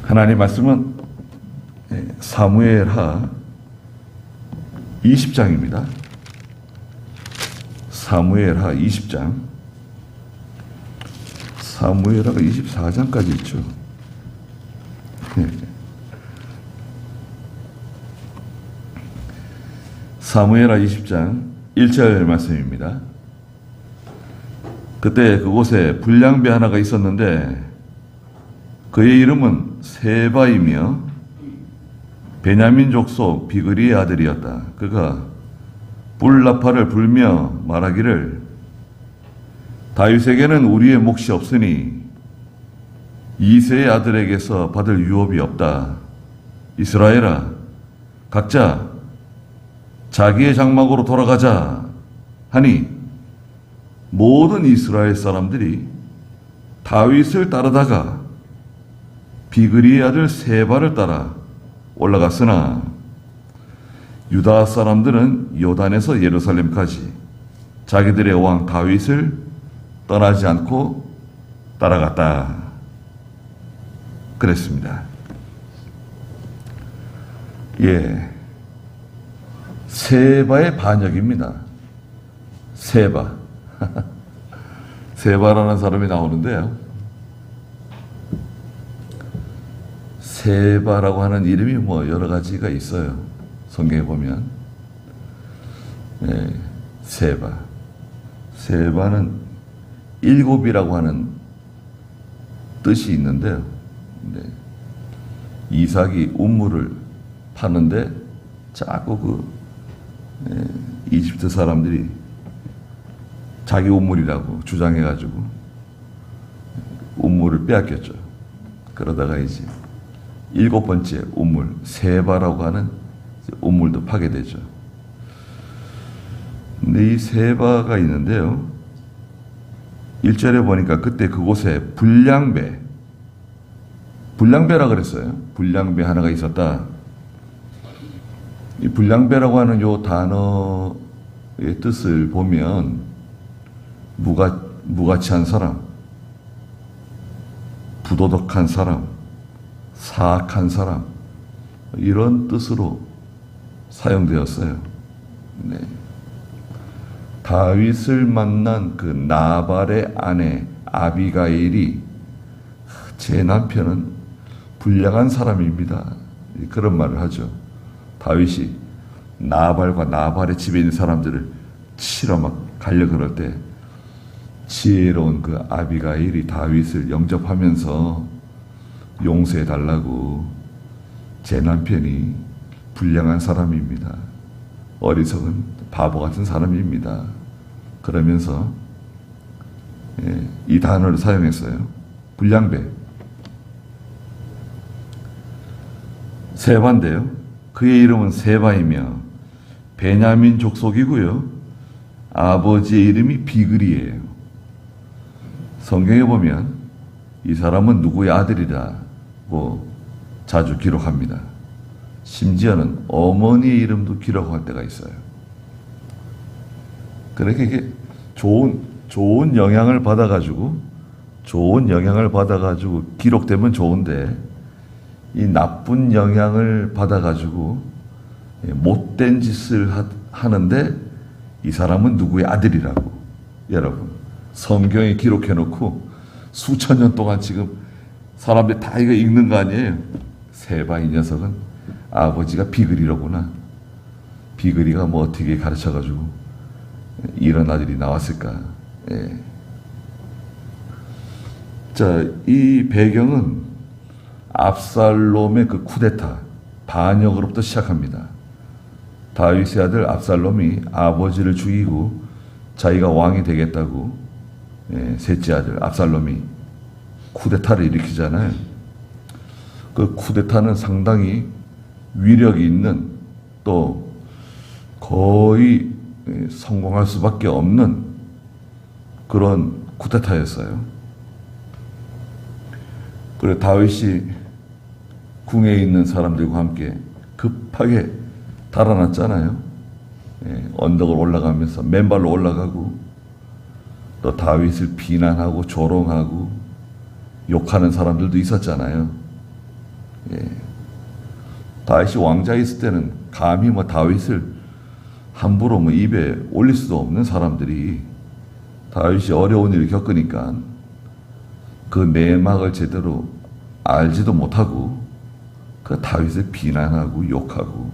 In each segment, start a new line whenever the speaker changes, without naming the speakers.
하나님 말씀은 사무엘하 20장입니다. 사무엘하 20장. 사무엘하가 24장까지 있죠. 사무엘하 20장 1절 말씀입니다. 그때 그곳에 불량배 하나가 있었는데 그의 이름은 세바이며 베냐민 족속 비그리의 아들이었다. 그가 불나팔을 불며 말하기를 다윗에게는 우리의 몫이 없으니 이새의 아들에게서 받을 유업이 없다. 이스라엘아, 각자 자기의 장막으로 돌아가자 하니 모든 이스라엘 사람들이 다윗을 따르다가 비그리의 아들 세바를 따라 올라갔으나 유다 사람들은 요단에서 예루살렘까지 자기들의 왕 다윗을 떠나지 않고 따라갔다. 그랬습니다. 세바의 반역입니다. 세바. 세바라는 사람이 나오는데요. 세바라고 하는 이름이 여러 가지가 있어요. 성경에 보면. 세바. 세바는 일곱이라고 하는 뜻이 있는데요. 이삭이 우물을 파는데 자꾸 이집트 사람들이 자기 우물이라고 주장해가지고 우물을 빼앗겼죠. 그러다가 이제 7번째 우물, 세바라고 하는 우물도 파게 되죠. 근데 이 세바가 있는데요. 1절에 보니까 그때 그곳에 불량배라 그랬어요. 불량배 하나가 있었다. 이 불량배라고 하는 요 단어의 뜻을 보면 무가치한 사람, 부도덕한 사람, 사악한 사람, 이런 뜻으로 사용되었어요. 다윗을 만난 그 나발의 아내 아비가일이 제 남편은 불량한 사람입니다. 그런 말을 하죠. 다윗이 나발과 나발의 집에 있는 사람들을 치러 막 가려 그럴 때 지혜로운 그 아비가일이 다윗을 영접하면서 용서해 달라고, 제 남편이 불량한 사람입니다. 어리석은 바보 같은 사람입니다. 그러면서 이 단어를 사용했어요. 불량배. 세바인데요. 그의 이름은 세바이며 베냐민 족속이고요. 아버지의 이름이 비그리예요. 성경에 보면 이 사람은 누구의 아들이라고 자주 기록합니다. 심지어는 어머니의 이름도 기록할 때가 있어요. 그러니까 이게 좋은 영향을 받아가지고 기록되면 좋은데, 이 나쁜 영향을 받아가지고 못된 짓을 하는데 이 사람은 누구의 아들이라고, 여러분, 성경에 기록해놓고 수천 년 동안 지금 사람들이 다 이거 읽는 거 아니에요? 세바 이 녀석은 아버지가 비그리로구나. 비그리가 어떻게 가르쳐가지고 이런 아들이 나왔을까. 자, 이 배경은 압살롬의 그 쿠데타, 반역으로부터 시작합니다. 다윗의 아들 압살롬이 아버지를 죽이고 자기가 왕이 되겠다고 셋째 아들 압살롬이 쿠데타를 일으키잖아요. 그 쿠데타는 상당히 위력이 있는, 또 거의 성공할 수밖에 없는 그런 쿠데타였어요. 그래서 다윗이 궁에 있는 사람들과 함께 급하게 달아났잖아요. 언덕을 올라가면서 맨발로 올라가고, 또 다윗을 비난하고 조롱하고 욕하는 사람들도 있었잖아요. 예. 다윗이 왕자 있을 때는 감히 뭐 다윗을 함부로 뭐 입에 올릴 수도 없는 사람들이 다윗이 어려운 일을 겪으니까 그 내막을 제대로 알지도 못하고 그 다윗을 비난하고 욕하고,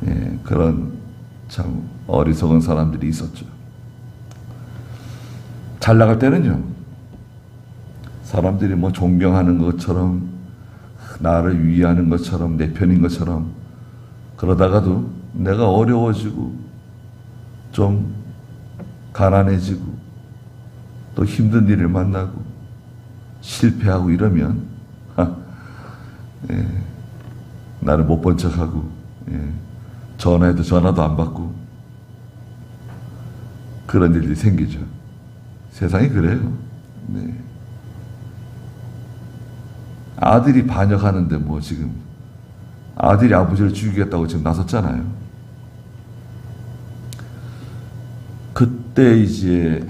예, 그런 참 어리석은 사람들이 있었죠. 잘 나갈 때는요, 사람들이 뭐 존경하는 것처럼, 나를 위하는 것처럼, 내 편인 것처럼, 그러다가도 내가 어려워지고 좀 가난해지고 또 힘든 일을 만나고 실패하고 이러면 예, 나를 못 본 척하고, 예, 전화해도 전화도 안 받고 그런 일이 생기죠. 세상이 그래요. 네. 아들이 반역하는데 뭐 지금 아들이 아버지를 죽이겠다고 지금 나섰잖아요. 그때 이제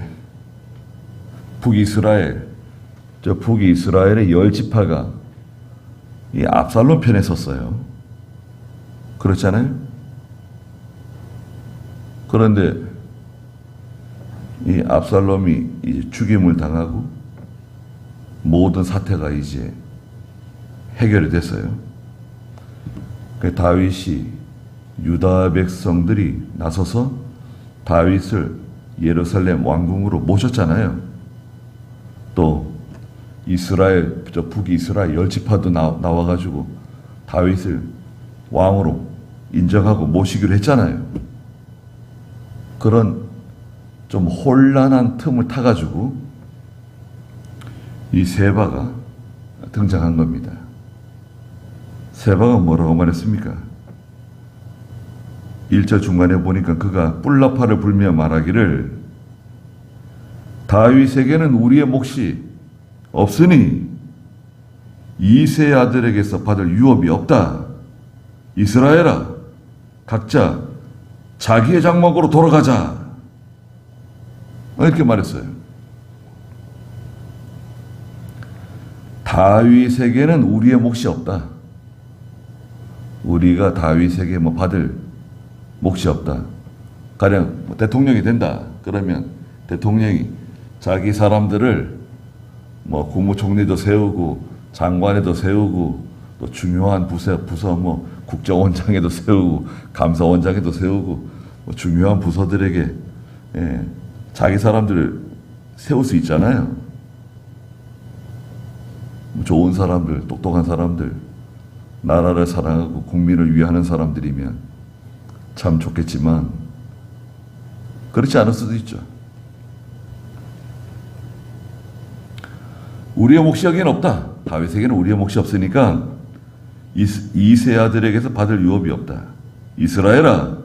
북이스라엘의 10지파가 이 압살롬 편에 섰어요. 그렇잖아요. 그런데 이 압살롬이 이제 죽임을 당하고 모든 사태가 이제 해결이 됐어요. 그 다윗이 유다 백성들이 나서서 다윗을 예루살렘 왕궁으로 모셨잖아요. 또 이스라엘, 북이스라엘 10지파도 나와가지고 다윗을 왕으로 인정하고 모시기로 했잖아요. 그런 좀 혼란한 틈을 타가지고 이 세바가 등장한 겁니다. 세바가 뭐라고 말했습니까? 1절 중간에 보니까 그가 뿔나파를 불며 말하기를 다윗에게는 우리의 몫이 없으니 이세 아들에게서 받을 유업이 없다. 이스라엘아, 각자 자기의 장막으로 돌아가자. 이렇게 말했어요. 다윗에게는 우리의 몫이 없다. 우리가 다윗에게 뭐 받을 몫이 없다. 가령 뭐 대통령이 된다. 그러면 대통령이 자기 사람들을 뭐 국무총리도 세우고 장관에도 세우고 또 중요한 부서 뭐 국정원장에도 세우고 감사원장에도 세우고 뭐 중요한 부서들에게, 예, 자기 사람들을 세울 수 있잖아요. 좋은 사람들, 똑똑한 사람들, 나라를 사랑하고 국민을 위하는 사람들이면 참 좋겠지만 그렇지 않을 수도 있죠. 우리의 몫이 여기는 없다. 다윗에게는 우리의 몫이 없으니까 이세 아들에게서 받을 유업이 없다. 이스라엘아,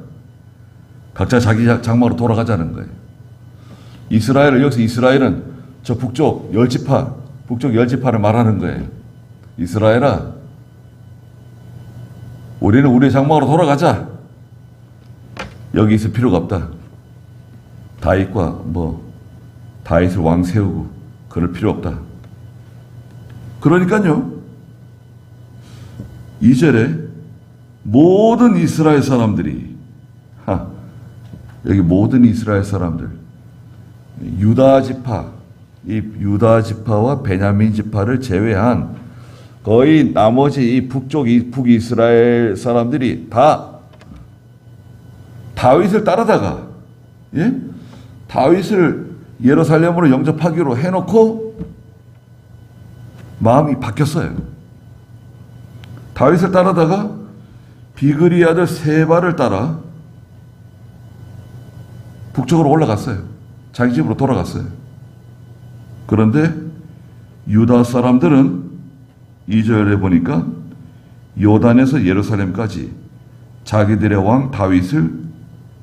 각자 자기 장막으로 돌아가자는 거예요. 여기서 이스라엘은 저 북쪽 10지파를 말하는 거예요. 이스라엘아, 우리는 우리의 장막으로 돌아가자. 여기 있을 필요가 없다. 다윗을 왕 세우고 그럴 필요 없다. 그러니까요, 2절에 모든 이스라엘 사람들이, 여기 모든 이스라엘 사람들, 유다 지파와 베냐민 지파를 제외한 거의 나머지 이 북이스라엘 사람들이 다 다윗을 따르다가, 예? 다윗을 예루살렘으로 영접하기로 해놓고 마음이 바뀌었어요. 다윗을 따르다가 비그리 아들 세바를 따라 북쪽으로 올라갔어요. 자기 집으로 돌아갔어요. 그런데 유다 사람들은 2절에 보니까 요단에서 예루살렘까지 자기들의 왕 다윗을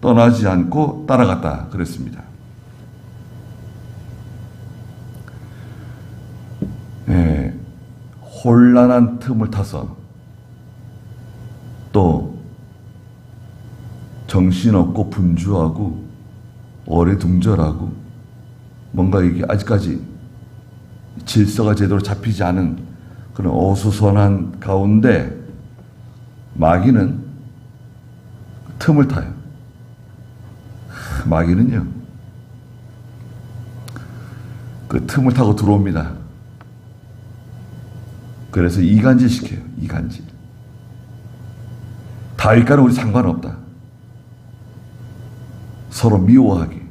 떠나지 않고 따라갔다 그랬습니다. 예, 혼란한 틈을 타서 또 정신없고 분주하고 어리둥절하고 뭔가 이게 아직까지 질서가 제대로 잡히지 않은 그런 어수선한 가운데 마귀는 틈을 타요. 마귀는요, 그 틈을 타고 들어옵니다. 그래서 이간질 시켜요. 이간질. 다윗과는 우리 상관없다. 서로 미워하게,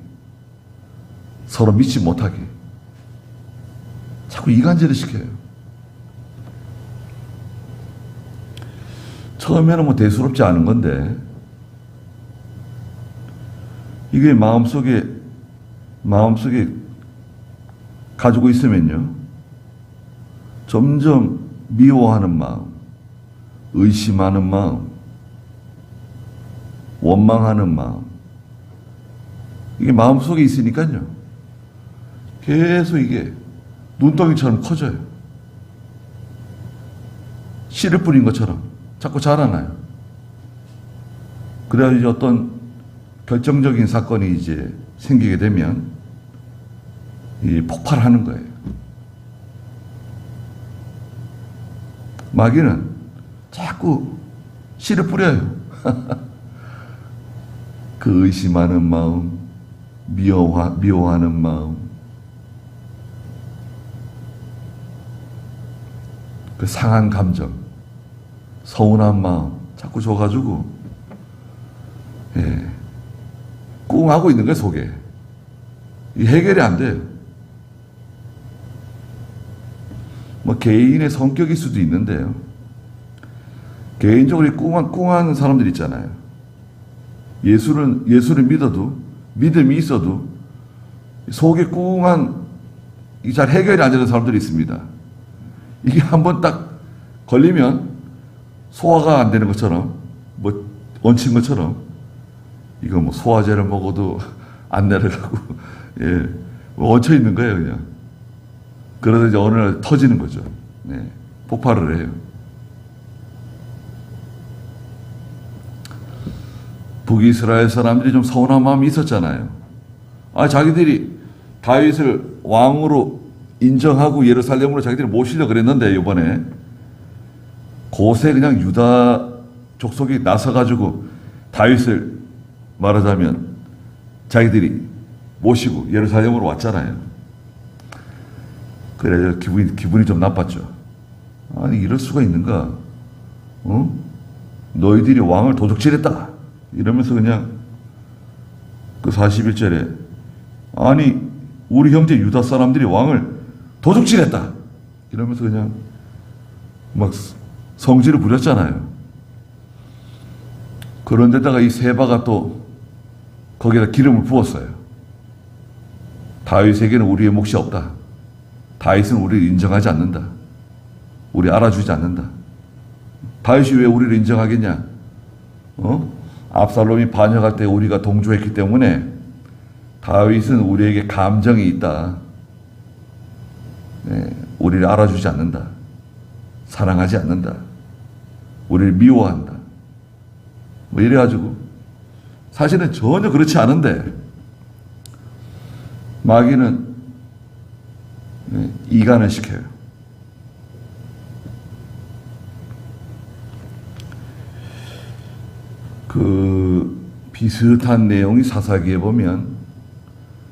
서로 믿지 못하게 자꾸 이간질을 시켜요. 처음에는 뭐 대수롭지 않은 건데 이게 마음속에 가지고 있으면요, 점점 미워하는 마음, 의심하는 마음, 원망하는 마음, 이게 마음속에 있으니까요, 계속 이게 눈덩이처럼 커져요. 씨를 뿌린 것처럼 자꾸 자라나요. 그래야 이제 어떤 결정적인 사건이 이제 생기게 되면 이 폭발하는 거예요. 마귀는 자꾸 씨를 뿌려요. 그 의심하는 마음, 미워하는 마음, 그 상한 감정, 서운한 마음 자꾸 줘가지고 꿍 하고 있는 거예요, 속에. 이 해결이 안 돼요. 뭐 개인의 성격일 수도 있는데요, 개인적으로 꿍한 사람들 있잖아요. 예수를 믿어도, 믿음이 있어도 속에 꿍한, 잘 해결이 안 되는 사람들이 있습니다. 이게 한번 딱 걸리면 소화가 안 되는 것처럼, 뭐 얹힌 것처럼, 이거 뭐 소화제를 먹어도 안 내려가고, 뭐 얹혀 있는 거예요, 그냥. 그러다 이제 어느 날 터지는 거죠. 폭발을 해요. 북이스라엘 사람들이 좀 서운한 마음이 있었잖아요. 자기들이 다윗을 왕으로 인정하고 예루살렘으로 자기들이 모시려고 그랬는데, 이번에 곳에 그냥 유다 족속이 나서가지고 다윗을 말하자면 자기들이 모시고 예루살렘으로 왔잖아요. 그래서 기분이 좀 나빴죠. 아니, 이럴 수가 있는가? 너희들이 왕을 도둑질했다 이러면서 그냥 그 41절에 아니, 우리 형제 유다 사람들이 왕을 도둑질했다 이러면서 그냥 막 성질을 부렸잖아요. 그런데다가 이 세바가 또 거기다 기름을 부었어요. 다윗에게는 우리의 몫이 없다. 다윗은 우리를 인정하지 않는다. 우리 알아주지 않는다. 다윗이 왜 우리를 인정하겠냐? 압살롬이 반역할 때 우리가 동조했기 때문에 다윗은 우리에게 감정이 있다. 우리를 알아주지 않는다. 사랑하지 않는다. 우리를 미워한다. 뭐 이래가지고 사실은 전혀 그렇지 않은데 마귀는 이간을 시켜요. 그 비슷한 내용이 사사기에 보면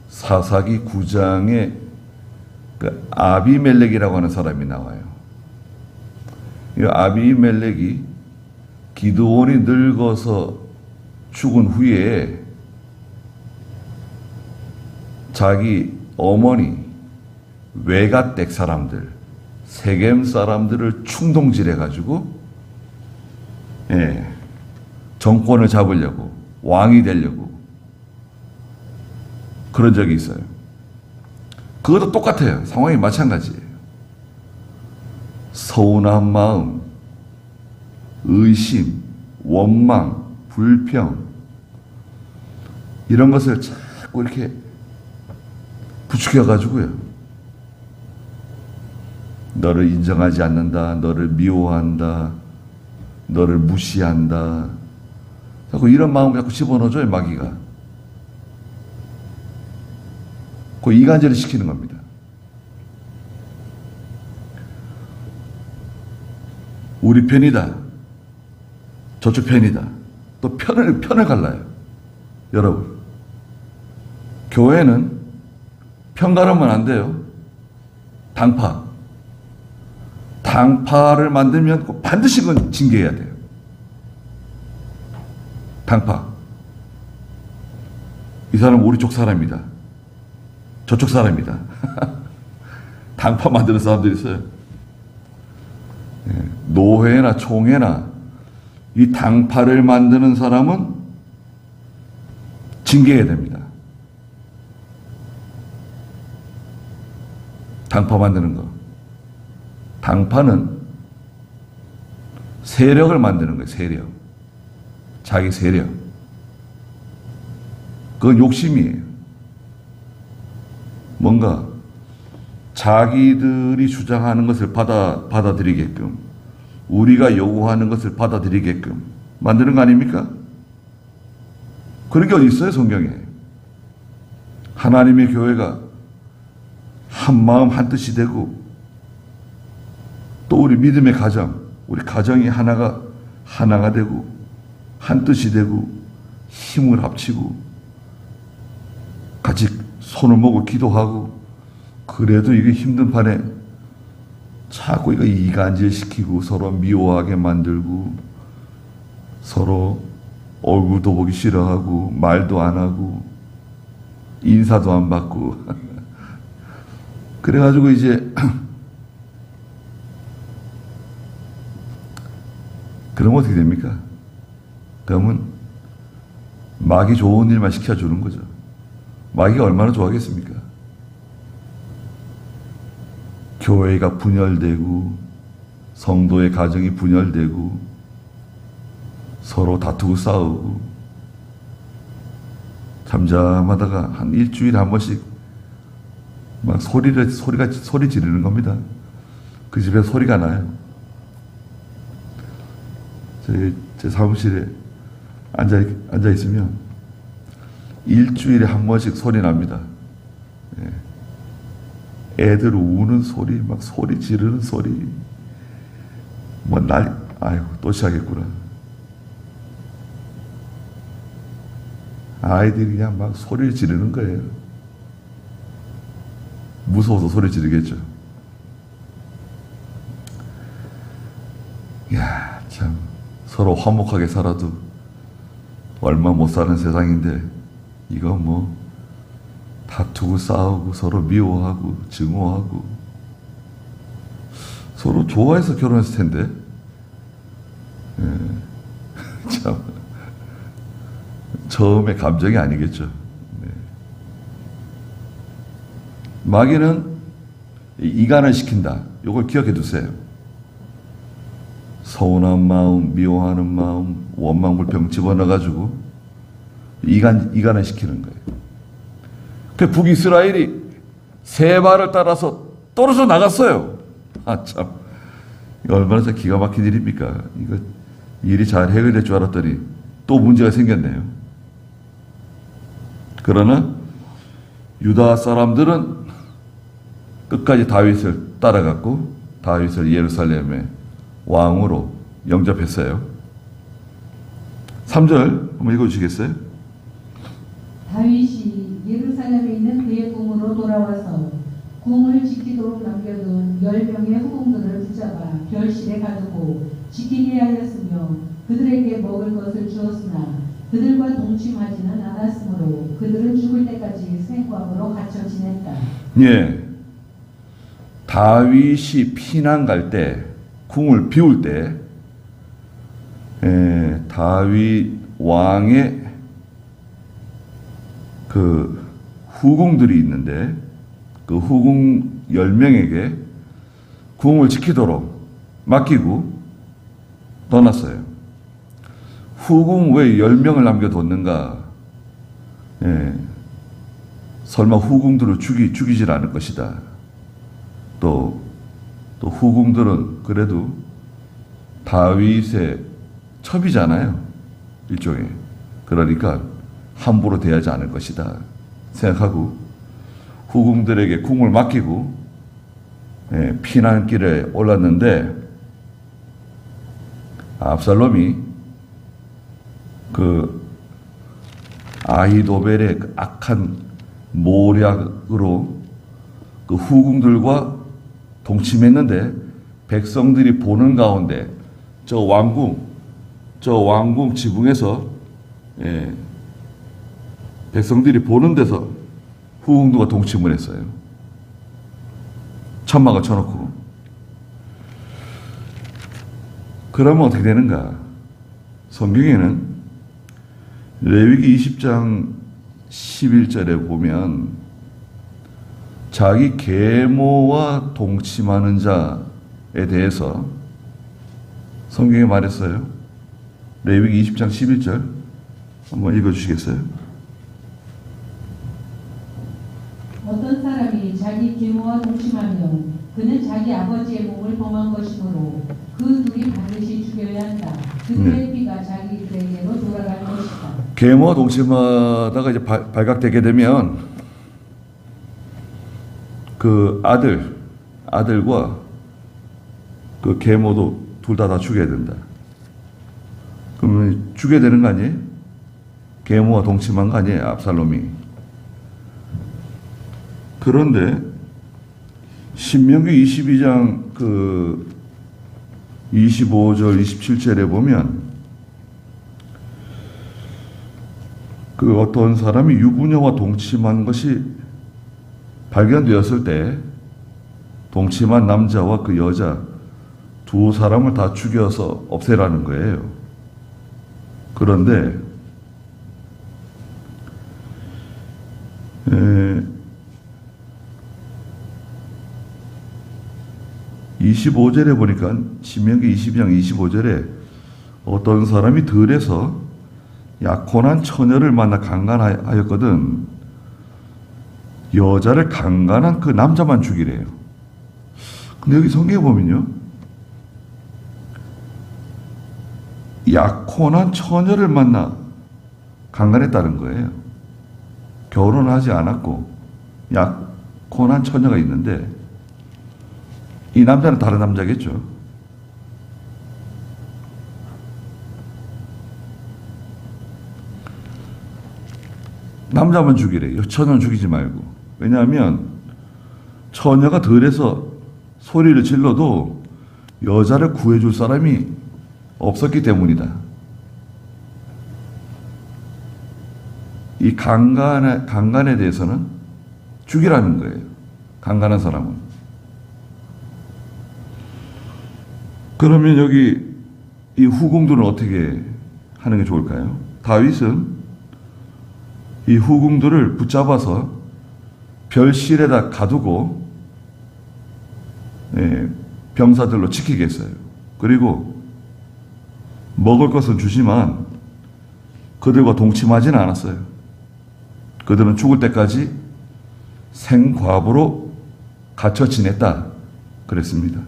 사사기 9장에 그 아비멜렉이라고 하는 사람이 나와요. 이 아비멜렉이 기드온이 늙어서 죽은 후에 자기 어머니 외가댁 사람들, 세겜 사람들을 충동질해가지고 정권을 잡으려고, 왕이 되려고 그런 적이 있어요. 그것도 똑같아요. 상황이 마찬가지예요. 서운한 마음, 의심, 원망, 불평 이런 것을 자꾸 이렇게 부추겨가지고요, 너를 인정하지 않는다, 너를 미워한다, 너를 무시한다, 자꾸 이런 마음을 자꾸 집어넣어줘요, 마귀가. 그 이간질을 시키는 겁니다. 우리 편이다, 저쪽 편이다, 또 편을 갈라요. 여러분, 교회는 편가르면 안 돼요. 당파를 만들면 반드시 그건 징계해야 돼요. 당파. 이 사람은 우리 쪽 사람이다, 저쪽 사람이다. 당파 만드는 사람들이 있어요. 노회나 총회나 이 당파를 만드는 사람은 징계해야 됩니다. 당파 만드는 거. 당파는 세력을 만드는 거예요. 세력. 자기 세력. 그건 욕심이에요. 뭔가 자기들이 주장하는 것을 받아들이게끔, 우리가 요구하는 것을 받아들이게끔 만드는 거 아닙니까? 그런 게 어디 있어요, 성경에? 하나님의 교회가 한 마음 한 뜻이 되고, 또 우리 믿음의 가정, 우리 가정이 하나가 되고, 한 뜻이 되고, 힘을 합치고, 같이 손을 모고 기도하고, 그래도 이게 힘든 판에 자꾸 이거 이간질 시키고, 서로 미워하게 만들고, 서로 얼굴도 보기 싫어하고, 말도 안 하고, 인사도 안 받고. 그래가지고 이제, 그러면 어떻게 됩니까? 그러면 마귀 좋은 일만 시켜주는 거죠. 마귀가 얼마나 좋아하겠습니까? 교회가 분열되고, 성도의 가정이 분열되고, 서로 다투고 싸우고, 잠잠하다가 한 일주일에 한 번씩 막 소리 지르는 겁니다. 그 집에 소리가 나요. 제 사무실에 앉아 있으면 일주일에 한 번씩 소리 납니다. 애들 우는 소리, 막 소리 지르는 소리. 아유, 또 시작했구나. 아이들이 그냥 막 소리를 지르는 거예요. 무서워서 소리 지르겠죠. 이야, 참, 서로 화목하게 살아도 얼마 못 사는 세상인데, 이거 뭐, 다투고 싸우고, 서로 미워하고, 증오하고, 서로 좋아해서 결혼했을 텐데, 참, 처음에 감정이 아니겠죠. 네. 마귀는 이간을 시킨다. 이걸 기억해 두세요. 서운한 마음, 미워하는 마음, 원망불평 집어넣어가지고 이간을 시키는 거예요. 그 북이스라엘이 세 발을 따라서 떨어져 나갔어요. 아, 참. 이거 얼마나 기가 막힌 일입니까? 이거 일이 잘 해결될 줄 알았더니 또 문제가 생겼네요. 그러나 유다 사람들은 끝까지 다윗을 따라갔고, 다윗을 예루살렘의 왕으로 영접했어요. 3절 한번 읽어주시겠어요?
다윗이 예루살렘에 있는 그의 궁으로 돌아와서 궁을 지키도록 남겨둔 10명의 후궁들을 붙잡아 별실에 가두고 지키게 하였으며, 그들에게 먹을 것을 주었으나 그들과 동침하지는 않았으므로 그들은 죽을 때까지 생광으로 갇혀 지냈다.
예, 다윗이 피난 갈 때, 궁을 비울 때, 다윗 왕의 그 후궁들이 있는데, 그 후궁 10명에게 궁을 지키도록 맡기고 떠났어요. 후궁 왜 10명을 남겨뒀는가? 설마 후궁들을 죽이질 않을 것이다. 또 후궁들은 그래도 다윗의 첩이잖아요. 일종의. 그러니까 함부로 대하지 않을 것이다 생각하고 후궁들에게 궁을 맡기고 피난길에 올랐는데, 압살롬이 그 아히도벨의 그 악한 모략으로 그 후궁들과 동침했는데 백성들이 보는 가운데 저 왕궁 지붕에서 백성들이 보는 데서 후궁들과 동침을 했어요. 천막을 쳐놓고. 그러면 어떻게 되는가? 성경에는 레위기 20장 11절에 보면 자기 계모와 동침하는 자에 대해서 성경에 말했어요. 레위기 20장 11절 한번 읽어주시겠어요?
어떤 사람이 자기 계모와 동침하면 그는 자기 아버지의 몸을 범한 것이므로 그 둘이 반드시 죽여야 한다. 그들의 피가 자기들에게로 돌아갈 것이다.
계모와 동침하다가 이제 발각되게 되면 그 아들과 그 계모도 둘 다 죽여야 된다. 그러면 죽여야 되는 거 아니에요? 계모와 동침한 거 아니에요? 압살롬이. 그런데 신명기 22장 그 25절 27절에 보면 그 어떤 사람이 유부녀와 동침한 것이 발견되었을 때 동침한 남자와 그 여자 두 사람을 다 죽여서 없애라는 거예요. 그런데 25절에 보니까 신명기 22장 25절에 어떤 사람이 들에서 약혼한 처녀를 만나 강간하였거든 여자를 강간한 그 남자만 죽이래요. 근데 여기 성경에 보면요, 약혼한 처녀를 만나 강간했다는 거예요. 결혼하지 않았고 약혼한 처녀가 있는데 이 남자는 다른 남자겠죠. 남자만 죽이래요. 처녀는 죽이지 말고. 왜냐하면 처녀가 들에서 소리를 질러도 여자를 구해줄 사람이 없었기 때문이다. 이 강간에 대해서는 죽이라는 거예요. 강간한 사람은. 그러면 여기 이 후궁들은 어떻게 하는 게 좋을까요? 다윗은 이 후궁들을 붙잡아서 별실에다 가두고 병사들로 지키게 했어요. 그리고 먹을 것은 주지만 그들과 동침하지는 않았어요. 그들은 죽을 때까지 생과부로 갇혀 지냈다 그랬습니다.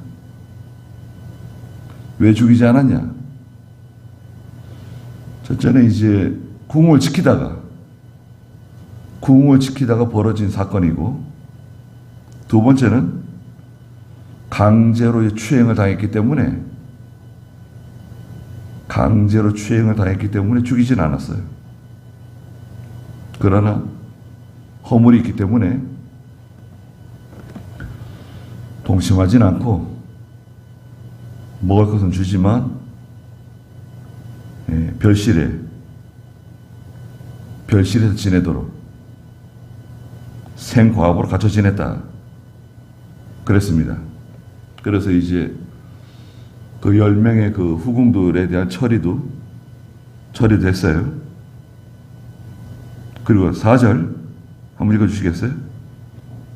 왜 죽이지 않았냐? 첫째는 이제 궁을 지키다가 벌어진 사건이고, 두 번째는 강제로 추행을 당했기 때문에 죽이진 않았어요. 그러나 허물이 있기 때문에 동침하진 않고 먹을 것은 주지만 별실에서 지내도록 생과부로 갇혀 지냈다 그랬습니다. 그래서 이제 그 10명의 그 후궁들에 대한 처리됐어요. 그리고 4절 한번 읽어주시겠어요?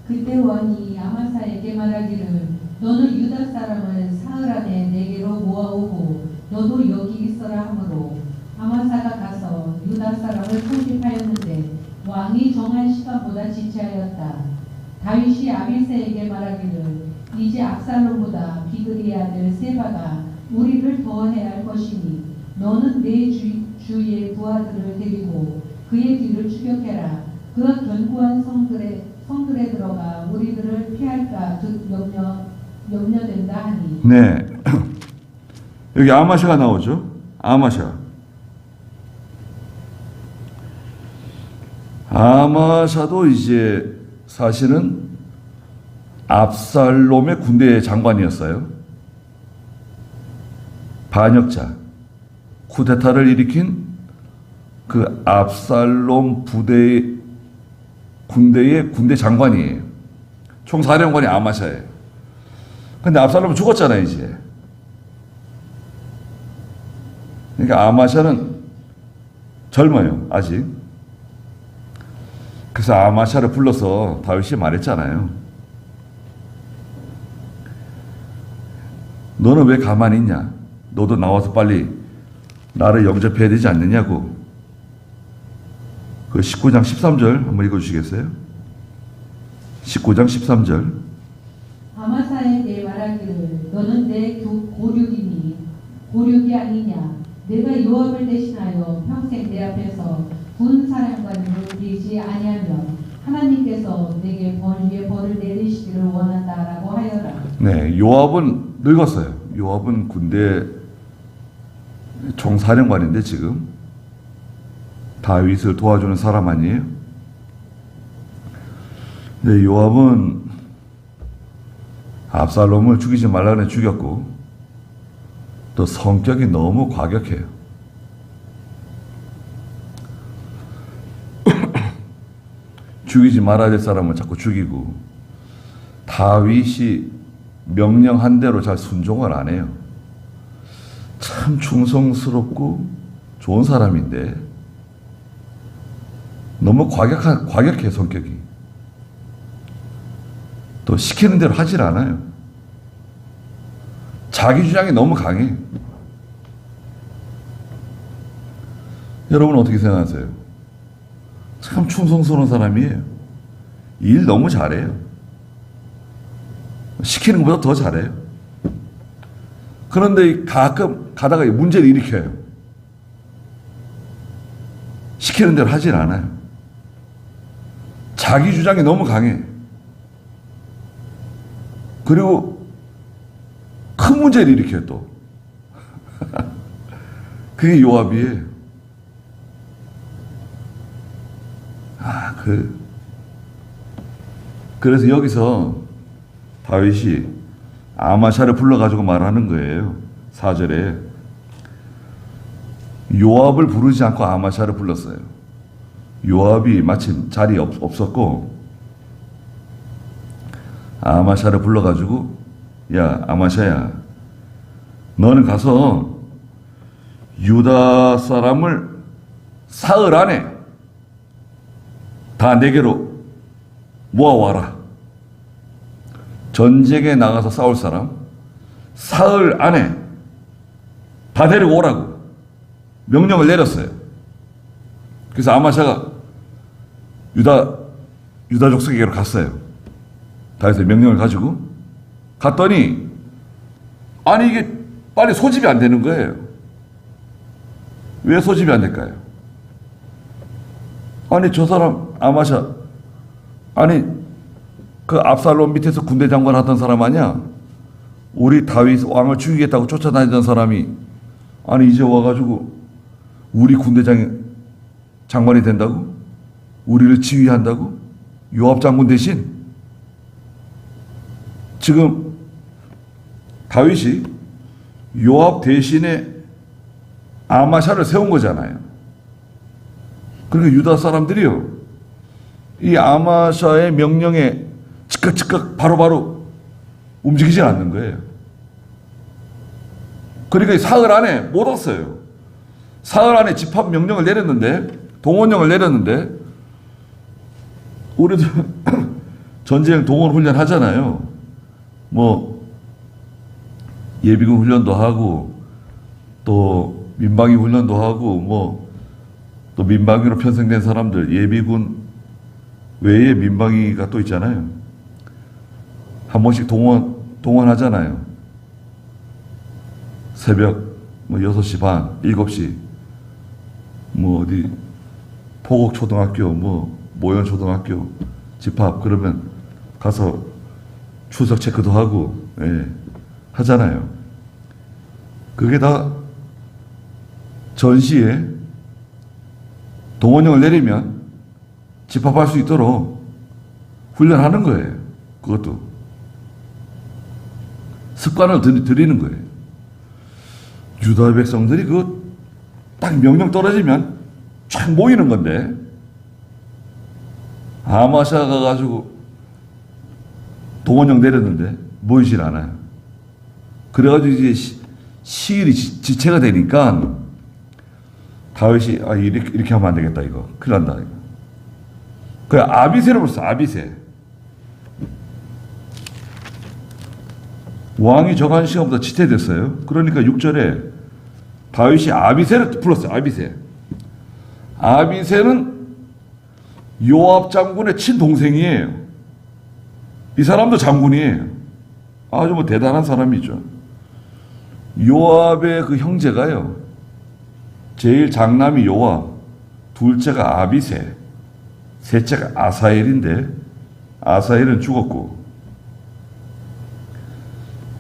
그때 왕이 아마사에게 말하기를 너는 유다 사람을 사흘 안에 내게로 모아오고 너도 여기 있어라 하므로 아마사가 가서 유다 사람을 소집하였는데 왕이 정한 시간보다 지체하였다. 다윗이 아비새에게 말하기를 이제 압살롬보다 비그리의 아들 세바가 우리를 더해야 할 것이니 너는 내 주의 부하들을 데리고 그의 뒤를 추격해라. 그가 견고한 성들에 들어가 우리들을 피할까 즉 염려된다 하니.
네. 여기 아마샤가 나오죠. 아마샤. 아마샤도 이제 사실은 압살롬의 군대 장관이었어요. 반역자, 쿠데타를 일으킨 그 압살롬 군대의 군대 장관이에요. 총사령관이 아마샤예요. 근데 압살롬은 죽었잖아요, 이제. 그러니까 아마샤는 젊어요, 아직. 그래서 아마샤를 불러서 다윗이 말했잖아요. 너는 왜 가만히 있냐? 너도 나와서 빨리 나를 영접해야 되지 않느냐고. 그 19장 13절 한번 읽어주시겠어요? 19장 13절.
아마사에게 말하기를 너는 내 고륙이니 고륙이 아니냐. 내가 요압을 대신하여 평생 내 앞에서 군 사령관으로 되지 아니하면 하나님께서 내게 벌 위에 벌을 내리시기를 원한다라고 하여라.
네, 요압은 늙었어요. 요압은 군대 총사령관인데 지금 다윗을 도와주는 사람 아니에요? 네, 요압은 압살롬을 죽이지 말라고 죽였고 또 성격이 너무 과격해요. 죽이지 말아야 될 사람을 자꾸 죽이고 다윗이 명령한 대로 잘 순종을 안 해요. 참 충성스럽고 좋은 사람인데 너무 과격해 성격이. 또 시키는 대로 하질 않아요. 자기 주장이 너무 강해. 여러분 어떻게 생각하세요? 참 충성스러운 사람이에요. 일 너무 잘해요. 시키는 것보다 더 잘해요. 그런데 가끔 가다가 문제를 일으켜요. 시키는 대로 하질 않아요. 자기 주장이 너무 강해. 그리고 큰 문제를 일으켜요 또. 그게 요압이에요. 그래서 여기서 다윗이 아마샤를 불러가지고 말하는 거예요. 4절에 요압을 부르지 않고 아마샤를 불렀어요. 요압이 마침 자리에 없었고 아마샤를 불러가지고 야 아마샤야 너는 가서 유다 사람을 사흘 안에 다 내게로 모아와라. 전쟁에 나가서 싸울 사람 사흘 안에 다 데리고 오라고 명령을 내렸어요. 그래서 아마샤가 유다 족속에게로 갔어요. 다윗의 명령을 가지고 갔더니 아니 이게 빨리 소집이 안 되는 거예요. 왜 소집이 안 될까요? 아니 저 사람 아마샤 아니 그 압살롬 밑에서 군대 장관 하던 사람 아니야? 우리 다윗 왕을 죽이겠다고 쫓아다니던 사람이 아니 이제 와가지고 우리 군대 장관이 된다고? 우리를 지휘한다고? 요압 장군 대신? 지금 다윗이 요압 대신에 아마샤를 세운 거잖아요. 그러니까 유다 사람들이요 이 아마샤의 명령에 즉각 바로바로 움직이지 않는 거예요. 그러니까 사흘 안에 못 왔어요. 사흘 안에 집합 명령을 내렸는데 동원령을 내렸는데 우리도 전쟁 동원 훈련 하잖아요. 뭐 예비군 훈련도 하고 또 민방위 훈련도 하고 뭐 또 민방위로 편성된 사람들 예비군 외에 민방위가 또 있잖아요. 한 번씩 동원하잖아요. 새벽 뭐 6시 반, 7시 뭐 어디 포곡초등학교 뭐 모연초등학교 집합 그러면 가서 출석 체크도 하고 하잖아요. 그게 다 전시에 동원령을 내리면 집합할 수 있도록 훈련하는 거예요. 그것도 습관을 들이는 거예요. 유다 백성들이 그 딱 명령 떨어지면 쫙 모이는 건데, 아마샤가 가가지고 동원령 내렸는데 모이질 않아요. 그래가지고 이제 시일이 지체가 되니까 다윗이 이렇게 하면 안 되겠다, 이거 큰일 난다, 이거. 그래 아비새를 불렀어. 아비새. 왕이 정한 시간보다 지체됐어요. 그러니까 6절에 다윗이 아비새를 불렀어요. 아비새. 아비새는 요압 장군의 친동생이에요. 이 사람도 장군이에요. 아주 뭐 대단한 사람이죠. 요압의 그 형제가요, 제일 장남이 요압, 둘째가 아비새, 셋째가 아사엘인데 아사엘은 죽었고,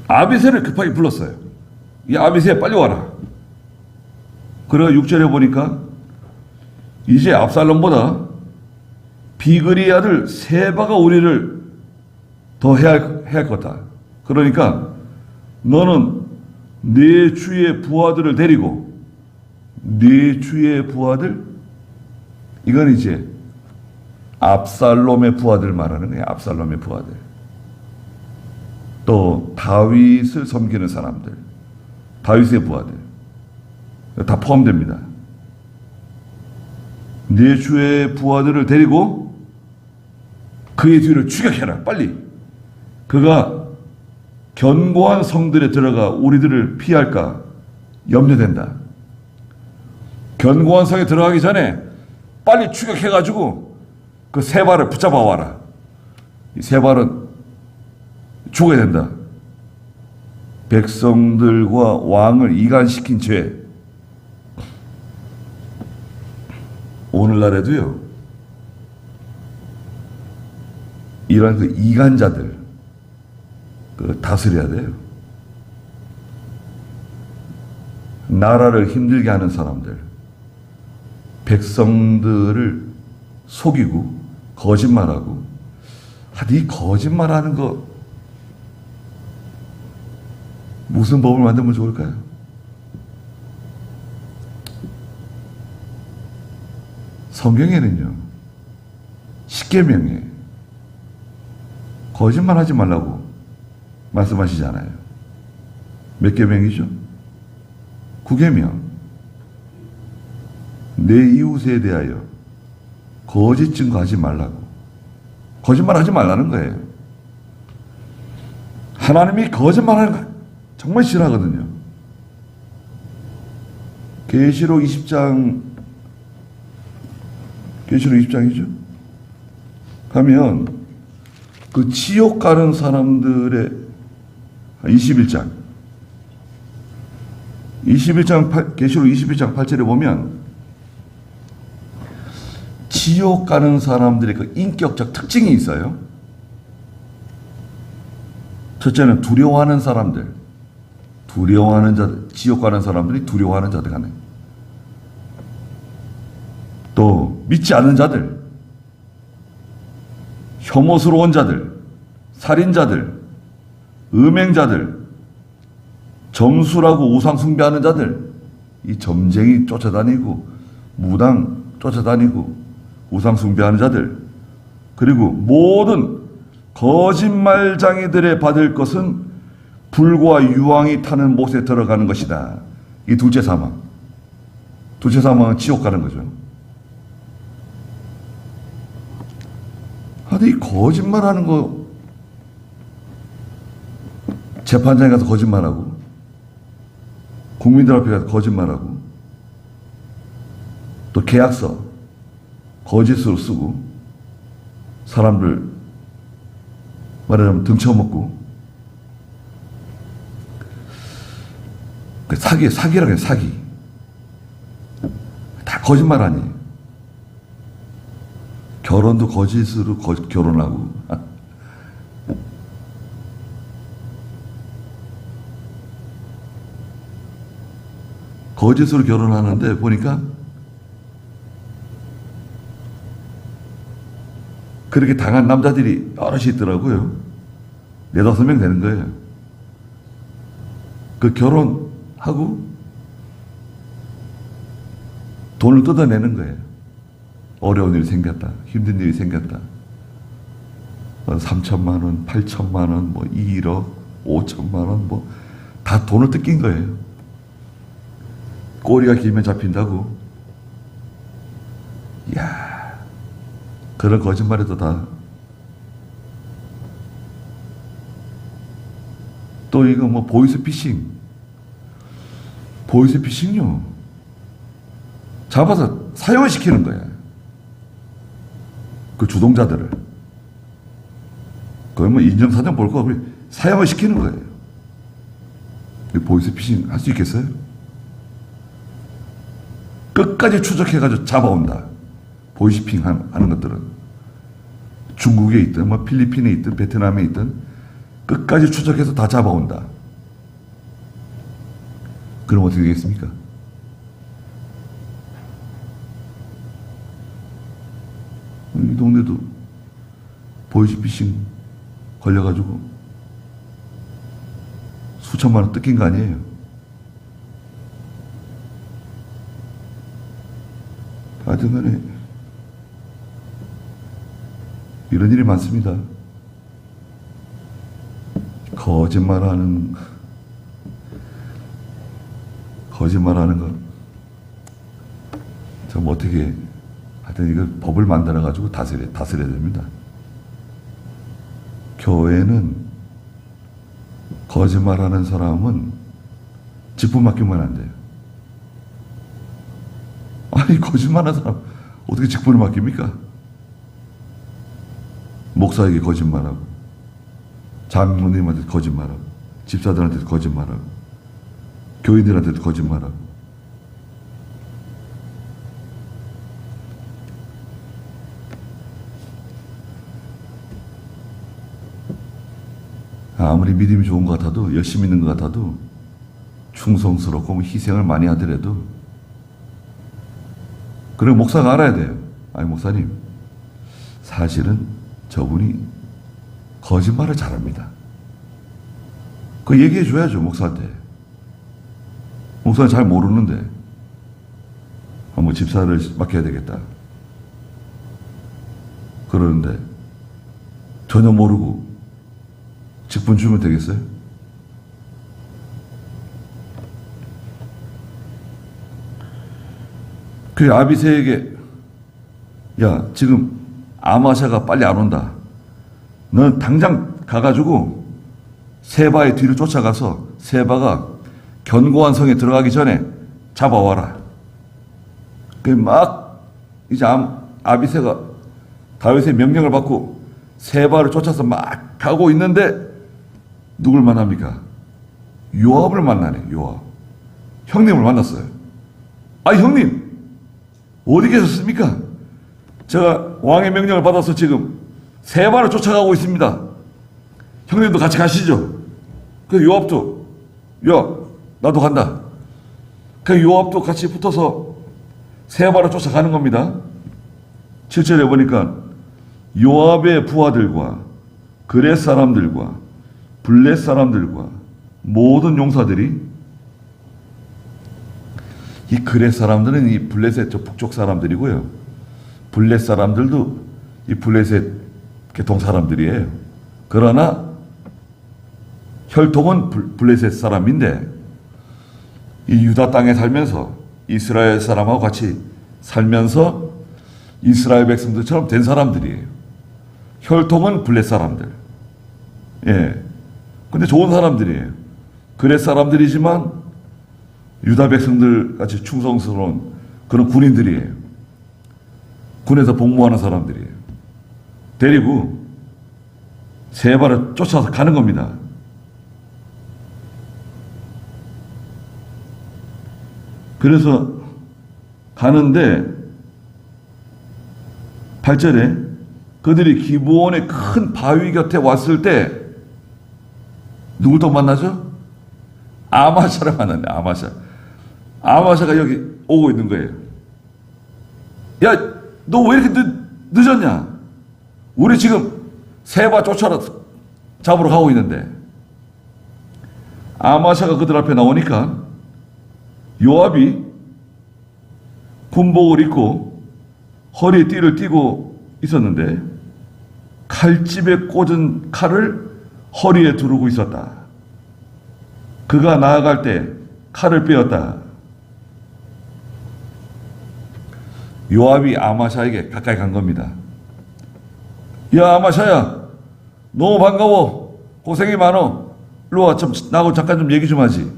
아비새를 급하게 불렀어요. 이 아비새 빨리 와라. 그래서 6절에 보니까 이제 압살롬보다 비그리 아들 세바가 우리를 더 해야 할 거다. 그러니까 너는 네 주의 부하들을 데리고, 네 주의 부하들, 이건 이제 압살롬의 부하들 말하는 거예요. 압살롬의 부하들. 또 다윗을 섬기는 사람들, 다윗의 부하들 다 포함됩니다. 네 주의 부하들을 데리고 그의 뒤를 추격해라, 빨리. 그가 견고한 성들에 들어가 우리들을 피할까 염려된다. 견고한 성에 들어가기 전에 빨리 추격해가지고 그 세발을 붙잡아 와라. 이 세발은 죽어야 된다. 백성들과 왕을 이간시킨 죄. 오늘날에도요, 이런 그 이간자들 다스려야 돼요. 나라를 힘들게 하는 사람들, 백성들을 속이고 거짓말하고, 이 거짓말하는 거 무슨 법을 만들면 좋을까요? 성경에는요, 십계명에 거짓말하지 말라고 말씀하시잖아요. 몇 계명이죠? 9계명. 내 이웃에 대하여 거짓 증거하지 말라고. 거짓말하지 말라는 거예요. 하나님이 거짓말하는 거 정말 싫어하거든요. 계시록 20장이죠. 가면 그 지옥 가는 사람들의 21장 계시록 21장 8절에 보면 지옥 가는 사람들의 그 인격적 특징이 있어요. 첫째는 두려워하는 사람들, 지옥 가는 사람들이 두려워하는 자들 가네. 또 믿지 않는 자들, 혐오스러운 자들, 살인자들, 음행자들, 점수라고 우상 숭배하는 자들, 이 점쟁이 쫓아다니고 무당 쫓아다니고 우상 숭배하는 자들, 그리고 모든 거짓말장이들의 받을 것은 불과 유황이 타는 못에 들어가는 것이다. 이 둘째 사망. 둘째 사망은 지옥 가는 거죠. 이 거짓말하는 거, 재판장에 가서 거짓말하고, 국민들 앞에 가서 거짓말하고, 또 계약서 거짓으로 쓰고, 사람들 말하자면 등쳐먹고, 사기라고 해요. 사기. 다 거짓말 아니에요. 결혼도 거짓으로 결혼하고. 거짓으로 결혼하는데 보니까 그렇게 당한 남자들이 여럿이 있더라고요. 4-5명 되는 거예요. 그 결혼하고 돈을 뜯어내는 거예요. 어려운 일이 생겼다. 힘든 일이 생겼다. 3천만 원, 8천만 원, 뭐 1억, 5천만 원, 뭐 다 돈을 뜯긴 거예요. 꼬리가 길면 잡힌다고. 이야, 그런 거짓말에도 다. 또 이거 뭐 보이스피싱. 보이스피싱요. 잡아서 사형을 시키는 거야. 그 주동자들을. 그러면 인정사정 볼 거 없이 사형을 시키는 거예요. 보이스피싱 할 수 있겠어요? 끝까지 추적해가지고 잡아온다. 보이스피싱 하는 것들은. 중국에 있든, 뭐 필리핀에 있든, 베트남에 있든, 끝까지 추적해서 다 잡아온다. 그럼 어떻게 되겠습니까? 이 동네도 보이스피싱 걸려가지고 수천만 원 뜯긴 거 아니에요. 하여튼 간에 이런 일이 많습니다. 거짓말하는 거 참 어떻게 하여튼 이거 법을 만들어 가지고 다스려야 됩니다. 교회는 거짓말하는 사람은 직분 맡기면 안 돼요. 아니 거짓말하는 사람 어떻게 직분을 맡깁니까? 목사에게 거짓말하고, 장로님한테 거짓말하고, 집사들한테도 거짓말하고, 교인들한테도 거짓말하고. 아무리 믿음이 좋은 것 같아도, 열심히 있는 것 같아도, 충성스럽고 뭐 희생을 많이 하더라도, 그리고 목사가 알아야 돼요. 아니 목사님, 사실은 저분이 거짓말을 잘합니다. 그 얘기해 줘야죠, 목사한테. 목사는 잘 모르는데 한번 집사를 맡겨야 되겠다 그러는데 전혀 모르고 직분 주면 되겠어요? 그 아비새에게, 야 지금 아마샤가 빨리 안 온다, 넌 당장 가가지고 세바의 뒤를 쫓아가서 세바가 견고한 성에 들어가기 전에 잡아와라. 막 이제 아비새가 다윗의 명령을 받고 세바를 쫓아서 막 가고 있는데 누굴 만납니까? 요압을 만나네. 요압 형님을 만났어요. 아 형님 어디 계셨습니까? 제가 왕의 명령을 받아서 지금 세바를 쫓아가고 있습니다. 형님도 같이 가시죠. 그 요압도, 야 나도 간다. 그 요압도 같이 붙어서 세바를 쫓아가는 겁니다. 7절에 보니까 요압의 부하들과 그렛 사람들과 블렛 사람들과 모든 용사들이, 이 그렛 사람들은 이 블렛의 북쪽 사람들이고요, 블렛 사람들도 이 블렛의 계통 사람들이에요. 그러나 혈통은 블레셋 사람인데 이 유다 땅에 살면서 이스라엘 사람하고 같이 살면서 이스라엘 백성들처럼 된 사람들이에요. 혈통은 블레셋 사람들. 예. 근데 좋은 사람들이에요. 그렛 사람들이지만 유다 백성들 같이 충성스러운 그런 군인들이에요. 군에서 복무하는 사람들이에요. 데리고 세바를 쫓아서 가는 겁니다. 그래서 가는데 8절에 그들이 기브온의 큰 바위 곁에 왔을 때 누굴 또 만나죠? 아마샤를 만났네. 아마샤. 아마샤가 여기 오고 있는 거예요. 야, 너 왜 이렇게 늦었냐? 우리 지금 세바 잡으러 가고 있는데. 아마샤가 그들 앞에 나오니까 요압이 군복을 입고 허리에 띠를 띠고 있었는데 칼집에 꽂은 칼을 허리에 두르고 있었다. 그가 나아갈 때 칼을 빼었다. 요압이 아마샤에게 가까이 간 겁니다. 야, 아마샤야, 너무 반가워. 고생이 많어. 일로 와, 나하고 잠깐 좀 얘기 좀 하지.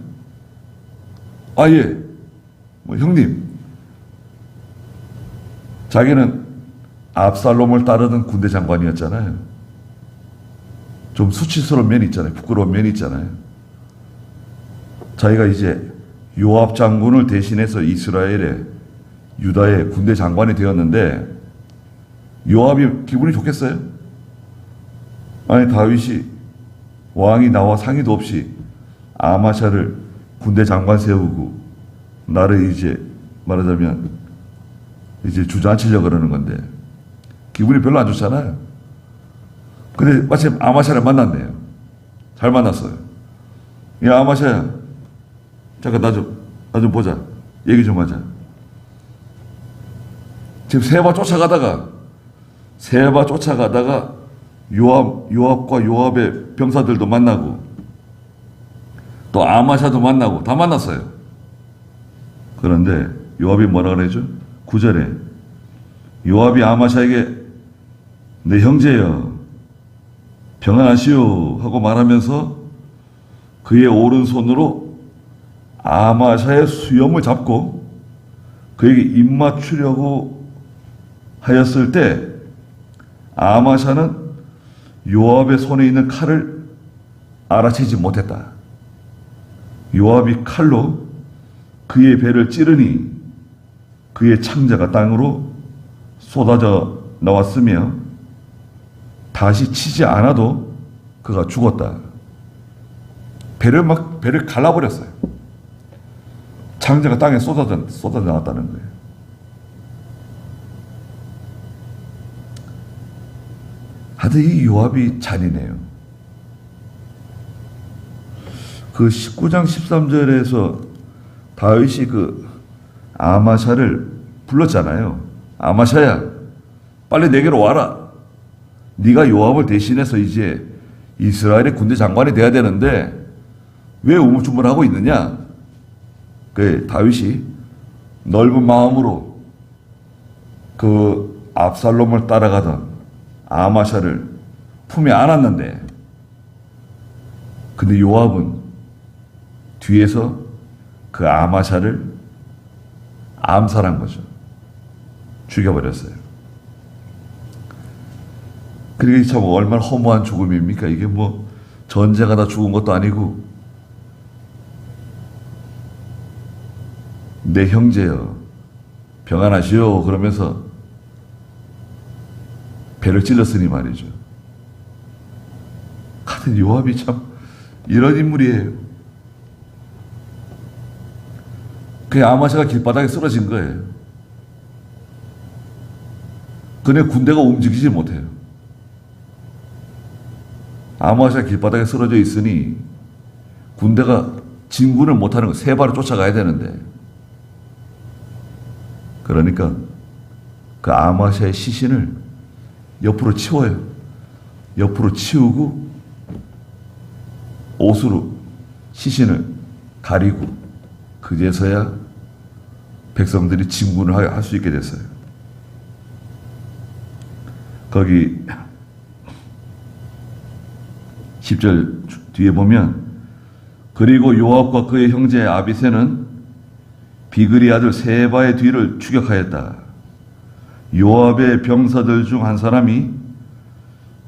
아, 예. 뭐, 형님. 자기는 압살롬을 따르던 군대 장관이었잖아요. 좀 수치스러운 면이 있잖아요. 부끄러운 면이 있잖아요. 자기가 이제 요압 장군을 대신해서 이스라엘의 유다의 군대 장관이 되었는데 요압이 기분이 좋겠어요? 아니, 다윗이 왕이 나와 상의도 없이 아마샤를 군대 장관 세우고 나를 이제 말하자면 이제 주저앉히려고 그러는 건데 기분이 별로 안 좋잖아요. 근데 마침 아마샤를 만났네요. 잘 만났어요. 야, 아마샤야, 잠깐 나 좀 보자. 얘기 좀 하자. 지금 세바 쫓아가다가 요압과 요압의 병사들도 만나고 또 아마샤도 만나고 다 만났어요. 그런데 요압이 뭐라 그러죠? 9절에 요압이 아마샤에게 내 형제여 평안하시오 하고 말하면서 그의 오른손으로 아마샤의 수염을 잡고 그에게 입맞추려고 하였을 때 아마샤는 요압의 손에 있는 칼을 알아채지 못했다. 요압이 칼로 그의 배를 찌르니 그의 창자가 땅으로 쏟아져 나왔으며 다시 치지 않아도 그가 죽었다. 배를 갈라버렸어요. 창자가 땅에 쏟아져 나왔다는 거예요. 하여튼 이 요압이 잔인해요. 그 19장 13절에서 다윗이 그 아마샤를 불렀잖아요. 아마샤야, 빨리 내게로 와라. 네가 요압을 대신해서 이제 이스라엘의 군대 장관이 돼야 되는데 왜 우물쭈물하고 있느냐? 그 다윗이 넓은 마음으로 그 압살롬을 따라가던 아마샤를 품에 안았는데 근데 요압은 뒤에서 그 아마샤를 암살한 거죠. 죽여버렸어요. 그게 참 얼마나 허무한 죽음입니까? 이게 뭐 전쟁가 다 죽은 것도 아니고 내 형제여 평안하시오 그러면서 배를 찔렀으니 말이죠. 하여튼 요압이 참 이런 인물이에요. 그 아마샤가 길바닥에 쓰러진 거예요. 그네 군대가 움직이지 못해요. 아마샤가 길바닥에 쓰러져 있으니 군대가 진군을 못하는 거, 세바를 쫓아가야 되는데 그러니까 그 아마샤의 시신을 옆으로 치워요. 옆으로 치우고 옷으로 시신을 가리고 그제서야 백성들이 진군을 할 수 있게 됐어요. 거기 10절 뒤에 보면 그리고 요압과 그의 형제 아비새는 비그리 아들 세바의 뒤를 추격하였다. 요압의 병사들 중 한 사람이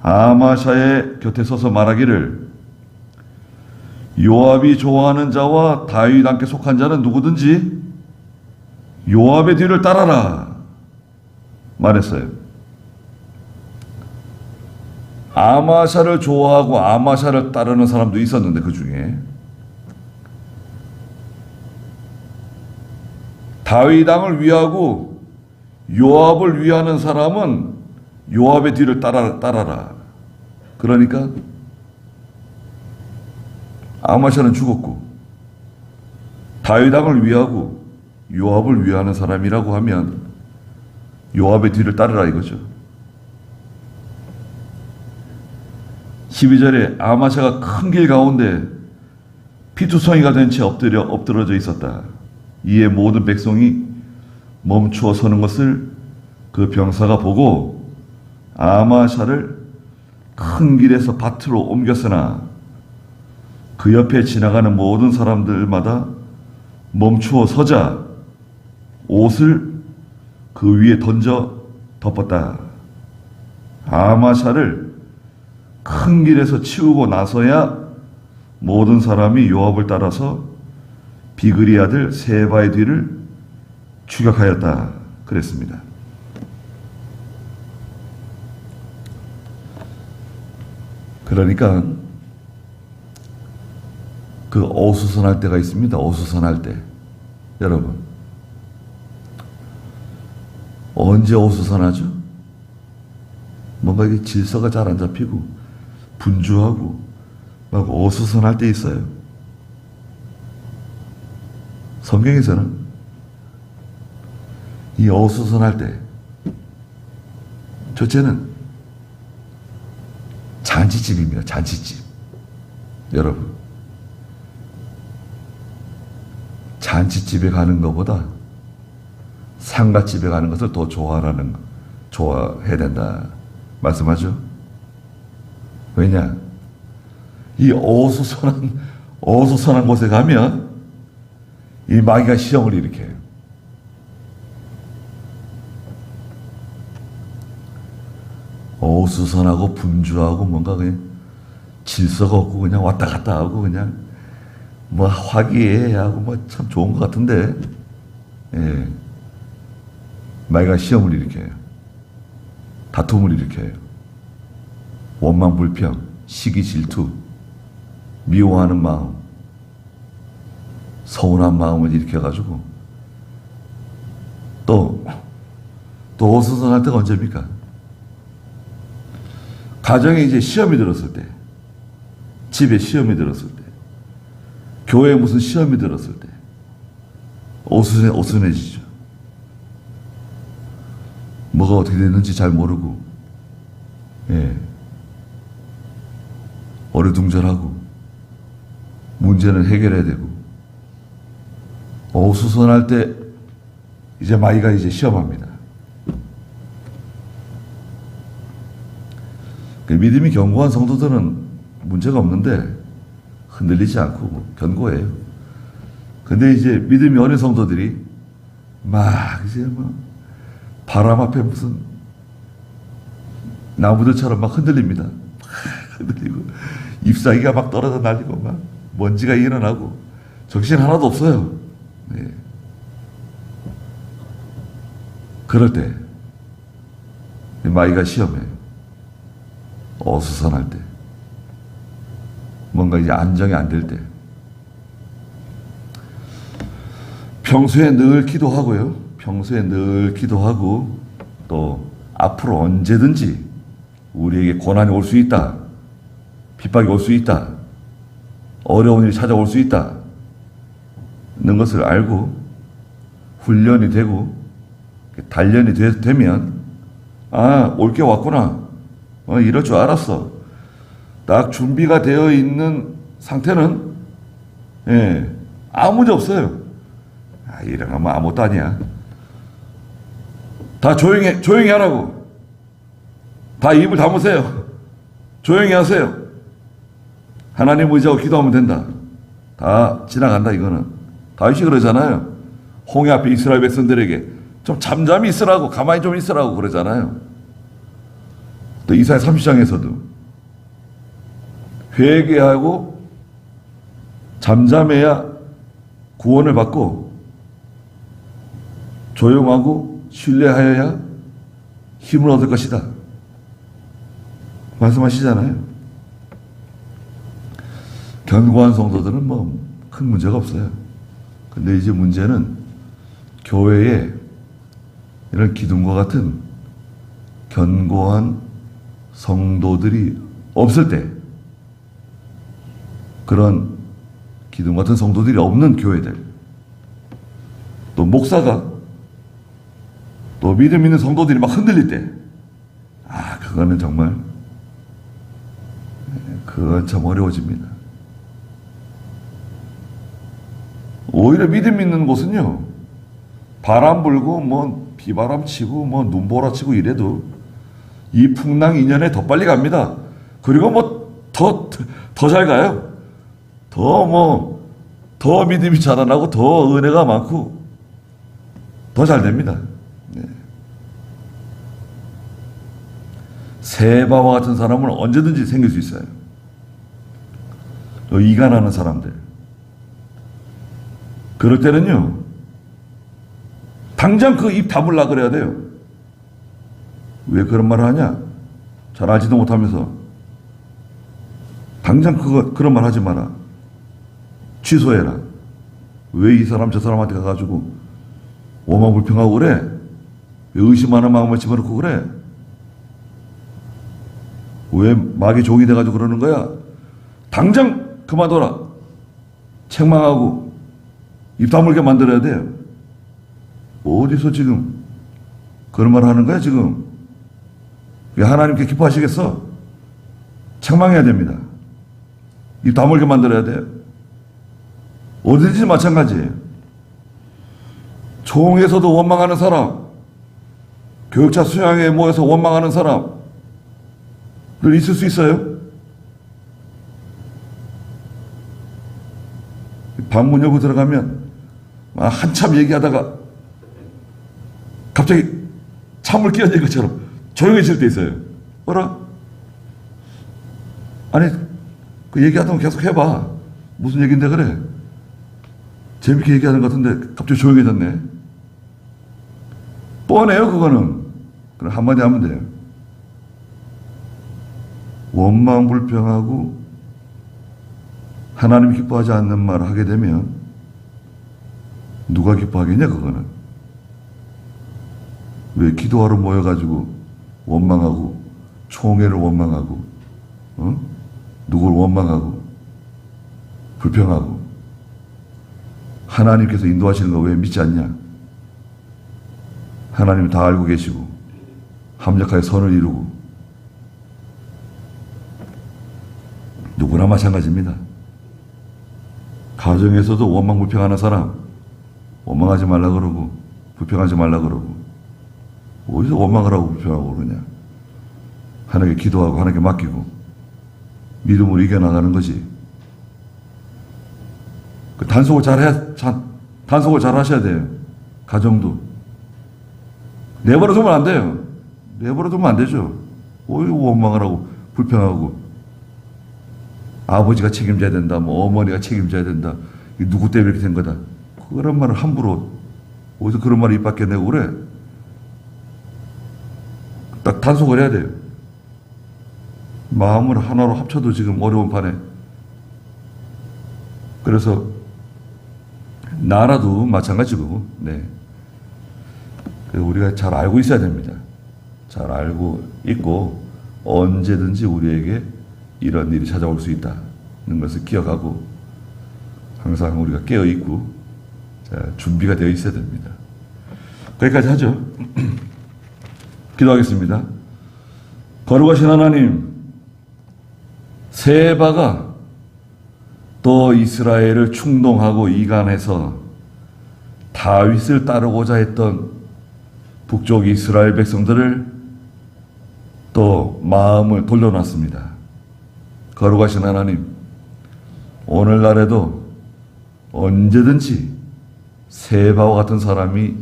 아마샤의 곁에 서서 말하기를 요압이 좋아하는 자와 다윗 함께 속한 자는 누구든지 요압의 뒤를 따라라 말했어요. 아마샤를 좋아하고 아마샤를 따르는 사람도 있었는데 그 중에 다윗 왕을 위하고 요압을 위하는 사람은 요압의 뒤를 따라라. 그러니까 아마샤는 죽었고 다윗 왕을 위하고 요압을 위하는 사람이라고 하면 요압의 뒤를 따르라 이거죠. 12절에 아마샤가 큰 길 가운데 피투성이가 된 채 엎드러져 있었다. 이에 모든 백성이 멈추어 서는 것을 그 병사가 보고 아마샤를 큰 길에서 밭으로 옮겼으나 그 옆에 지나가는 모든 사람들마다 멈추어 서자 옷을 그 위에 던져 덮었다. 아마샤를 큰 길에서 치우고 나서야 모든 사람이 요압을 따라서 비그리 아들 세바의 뒤를 추격하였다. 그랬습니다. 그러니까 그 어수선할 때가 있습니다. 어수선할 때. 여러분 언제 어수선하죠? 뭔가 이게 질서가 잘 안 잡히고 분주하고 막 어수선할 때 있어요. 성경에서는 이 어수선할 때 첫째는 잔치집입니다. 잔치집. 여러분 잔치집에 가는 것보다 상가집에 가는 것을 더 좋아해야 된다 말씀하죠. 왜냐? 이 어수선한 곳에 가면 이 마귀가 시험을 일으켜요. 어수선하고 분주하고 뭔가 그냥 질서가 없고 그냥 왔다 갔다 하고 그냥 뭐 화기애애하고 뭐 참 좋은 것 같은데, 예. 마귀가 시험을 일으켜요. 다툼을 일으켜요. 원망 불평, 시기 질투, 미워하는 마음, 서운한 마음을 일으켜가지고 또 어수선할 때가 언제입니까? 가정에 이제 시험이 들었을 때, 집에 시험이 들었을 때, 교회에 무슨 시험이 들었을 때 어수선해지죠. 뭐가 어떻게 됐는지 잘 모르고, 예. 어리둥절하고 문제는 해결해야 되고 어수선할 때 이제 마귀가 이제 시험합니다. 믿음이 견고한 성도들은 문제가 없는데 흔들리지 않고 견고해요. 근데 이제 믿음이 어린 성도들이 막 이제 막 바람 앞에 무슨 나무들처럼 막 흔들립니다. 막 흔들리고 잎사귀가 막 떨어져 날리고 막 먼지가 일어나고 정신 하나도 없어요. 네. 그럴 때 마귀가 시험해요. 어수선할 때, 뭔가 이제 안정이 안 될 때, 평소에 늘 기도하고요. 평소에 늘 기도하고 또 앞으로 언제든지 우리에게 고난이 올 수 있다, 핍박이 올 수 있다, 어려운 일이 찾아올 수 있다 는 것을 알고 훈련이 되고 단련이 되면 올 게 왔구나. 이럴 줄 알았어. 딱 준비가 되어 있는 상태는, 예, 아무 문제 없어요. 이런 거 뭐 아무것도 아니야. 다 조용히 하라고. 다 입을 다무세요. 조용히 하세요. 하나님 의지하고 기도하면 된다. 다 지나간다, 이거는. 다윗이 그러잖아요. 홍해 앞에 이스라엘 백성들에게 좀 잠잠히 있으라고, 가만히 좀 있으라고 그러잖아요. 또 이사야 30장에서도 회개하고 잠잠해야 구원을 받고 조용하고 신뢰하여야 힘을 얻을 것이다 말씀하시잖아요. 견고한 성도들은 뭐 큰 문제가 없어요. 근데 이제 문제는 교회에 이런 기둥과 같은 견고한 성도들이 없을 때, 그런 기둥 같은 성도들이 없는 교회들, 또 목사가 또 믿음 있는 성도들이 막 흔들릴 때, 그거는 정말, 그건 참 어려워집니다. 오히려 믿음 있는 곳은요, 바람 불고 뭐 비바람 치고 뭐 눈보라 치고 이래도 이 풍랑 이년에 더 빨리 갑니다. 그리고 뭐 더 잘 가요. 더 믿음이 자라나고 더 은혜가 많고 더 잘 됩니다. 네. 세바와 같은 사람은 언제든지 생길 수 있어요. 또 이간하는 사람들. 그럴 때는요, 당장 그 입 다물라 그래야 돼요. 왜 그런 말을 하냐? 잘 알지도 못하면서. 당장 그런 말 하지 마라. 취소해라. 왜 이 사람 저 사람한테 가가지고 오만불평하고 그래? 왜 의심하는 마음을 집어넣고 그래? 왜 마귀 종이 돼가지고 그러는 거야? 당장 그만둬라. 책망하고 입 다물게 만들어야 돼요. 어디서 지금 그런 말 하는 거야 지금? 왜 하나님께 기뻐하시겠어? 책망해야 됩니다. 입 다물게 만들어야 돼요. 어디든지 마찬가지예요. 총에서도 원망하는 사람, 교육자 수양회에 모여서 원망하는 사람들 있을 수 있어요? 방문 열고 들어가면 한참 얘기하다가 갑자기 찬물 끼얹은 것처럼 조용해질 때 있어요. 뭐라? 아니, 그 얘기하다 계속 해봐. 무슨 얘기인데 그래? 재밌게 얘기하는 것 같은데 갑자기 조용해졌네. 뻔해요, 그거는. 그럼 한마디 하면 돼요. 원망불평하고 하나님 기뻐하지 않는 말을 하게 되면 누가 기뻐하겠냐, 그거는. 왜 기도하러 모여가지고 원망하고, 총회를 원망하고, 누굴 원망하고, 불평하고, 하나님께서 인도하시는 거 왜 믿지 않냐? 하나님은 다 알고 계시고, 합력하여 선을 이루고, 누구나 마찬가지입니다. 가정에서도 원망 불평하는 사람, 원망하지 말라 그러고, 불평하지 말라 그러고, 어디서 원망을 하고 불평하고 그러냐? 하나님께 기도하고 하나님께 맡기고 믿음으로 이겨나가는 거지. 그 단속을 잘 하셔야 돼요. 가정도. 내버려 두면 안 돼요. 내버려 두면 안 되죠. 오히려 원망을 하고 불평하고 아버지가 책임져야 된다, 뭐 어머니가 책임져야 된다, 누구 때문에 이렇게 된 거다. 그런 말을 함부로 어디서 그런 말을 입 밖에 내고 그래? 딱 단속을 해야 돼요. 마음을 하나로 합쳐도 지금 어려운 판에. 그래서 나라도 마찬가지고, 네. 우리가 잘 알고 있어야 됩니다. 잘 알고 있고 언제든지 우리에게 이런 일이 찾아올 수 있다는 것을 기억하고 항상 우리가 깨어 있고 준비가 되어 있어야 됩니다. 거기까지 하죠. 기도하겠습니다. 거룩하신 하나님, 세바가 또 이스라엘을 충동하고 이간해서 다윗을 따르고자 했던 북쪽 이스라엘 백성들을 또 마음을 돌려놨습니다. 거룩하신 하나님, 오늘날에도 언제든지 세바와 같은 사람이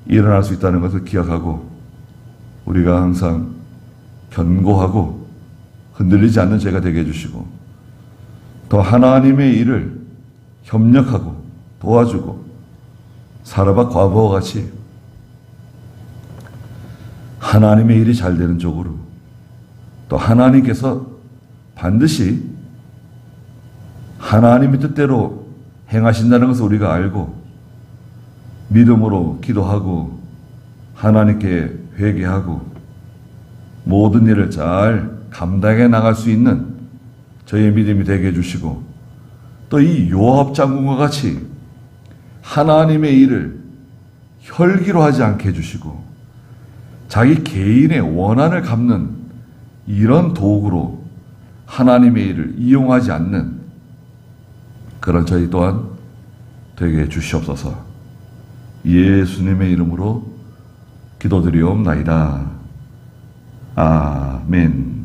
일어날 수 있다는 것을 기억하고 우리가 항상 견고하고 흔들리지 않는 죄가 되게 해주시고 또 하나님의 일을 협력하고 도와주고 사라밧 과부와 같이 하나님의 일이 잘 되는 쪽으로 또 하나님께서 반드시 하나님의 뜻대로 행하신다는 것을 우리가 알고 믿음으로 기도하고 하나님께 회개하고 모든 일을 잘 감당해 나갈 수 있는 저희의 믿음이 되게 해주시고, 또 이 요압 장군과 같이 하나님의 일을 혈기로 하지 않게 해주시고 자기 개인의 원한을 갚는 이런 도구로 하나님의 일을 이용하지 않는 그런 저희 또한 되게 해주시옵소서. 예수님의 이름으로 기도드리옵나이다. 아멘.